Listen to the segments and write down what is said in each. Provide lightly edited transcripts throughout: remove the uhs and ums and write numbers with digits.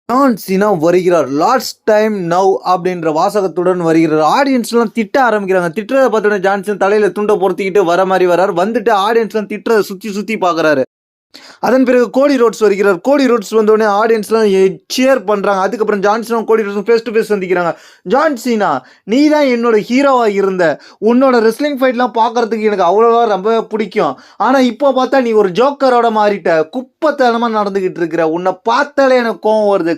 John Cena வருகிறார். Last time now அப்படின்ற வாசகத்துடன் வருகிறார். ஆடியன்ஸ்லாம் திட்ட ஆரம்பிக்கிறாங்க. திட்டுறதை பார்த்தோன்னே ஜான்சன் தலையில துண்டை பொறுத்திக்கிட்டு வர மாதிரி வர்றார். வந்துட்டு ஆடியன்ஸ்லாம் திட்டுறதை சுற்றி சுற்றி பார்க்குறாரு. அதன் பிறகு கோடி ரோட்ஸ் வருகிறார். கோடி ரோட்ஸ் வந்தோடனே ஆடியன்ஸ்லாம் சேர் பண்ணுறாங்க. அதுக்கப்புறம் ஜான்சனும் கோடி ரோட்ஸும் ஃபேஸ் டு ஃபேஸ் சந்திக்கிறாங்க. ஜான் சீனா, நீ தான் என்னோட ஹீரோவாக இருந்த. உன்னோட ரெஸ்லிங் ஃபைட்லாம் பார்க்கறதுக்கு எனக்கு அவ்வளோவா ரொம்ப பிடிக்கும். ஆனால் இப்போ பார்த்தா நீ ஒரு ஜோக்கரோட மாறிட்ட. குப்பத்தனமாக நடந்துக்கிட்டு இருக்கிற. உன்னை பார்த்தாலே எனக்கு கோவம் வருது.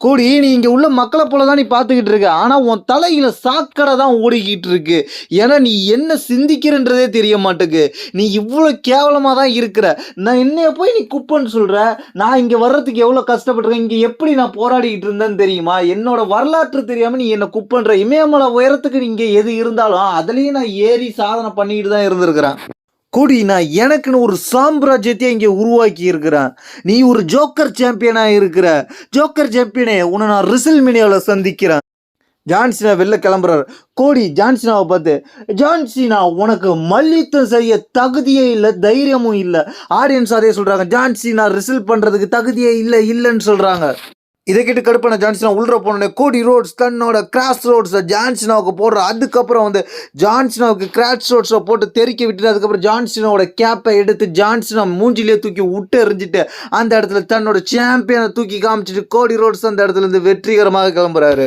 கூடி நீ இங்கே உள்ள மக்களை போல தான் நீ பார்த்துக்கிட்டு இருக்க. ஆனால் உன் தலையில் சாக்கடை தான் ஓடிக்கிட்டு இருக்கு. ஏன்னா நீ என்ன சிந்திக்கிறன்றதே தெரிய மாட்டேக்கு. நீ இவ்வளோ கேவலமாக தான் இருக்கிற. நான் என்னைய போய் நீ குப்பன்னு சொல்கிற. நான் இங்கே வர்றதுக்கு எவ்வளோ கஷ்டப்பட்டுருக்கேன். இங்கே எப்படி நான் போராடிக்கிட்டு இருந்தேன்னு தெரியுமா? என்னோட வரலாற்று தெரியாமல் நீ என்னை குப்பன்ற. இமயமலை உயரத்துக்கு இங்கே எது இருந்தாலும் அதுலேயும் நான் ஏறி சாதனை பண்ணிக்கிட்டு தான் இருந்திருக்கிறேன். கூடி நான் எனக்குன்னு ஒரு சாம்ராஜ்யத்தை இங்கே உருவாக்கி இருக்கிறேன். நீ ஒரு ஜோக்கர் சாம்பியனாக இருக்கிற. ஜோக்கர் சாம்பியனே, உன்னை நான் ரிசல்மேனியாவில் சந்திக்கிறேன். ஜான்சினா வெளில கிளம்புறாரு. கோடி ஜான்சினாவை பார்த்து, ஜான்சினா உனக்கு மல்யுத்தம் செய்ய தகுதியே இல்லை, தைரியமும் இல்லை. ஆடியன்ஸ் அதே சொல்கிறாங்க. ஜான்சினா ரிசல்ட் பண்ணுறதுக்கு தகுதியே இல்லைன்னு சொல்கிறாங்க. இதை கேட்டு கடுப்பான ஜான்சினா உள்ள போனோடனே கோடி ரோட்ஸ் தன்னோட கிராஸ் ரோட்ஸை ஜான்சினாவுக்கு போடுற. அதுக்கப்புறம் ஜான்சினாவுக்கு கிராஸ் ரோட்ஸை போட்டு தெறிக்க விட்டுட்டு அதுக்கப்புறம் ஜான்சினாவோட கேப்பை எடுத்து ஜான்சினா மூஞ்சிலே தூக்கி விட்டு எறிஞ்சிட்டு அந்த இடத்துல தன்னோட சாம்பியனை தூக்கி காமிச்சிட்டு கோடி ரோட்ஸ் அந்த இடத்துல இருந்து வெற்றிகரமாக கிளம்புறாரு.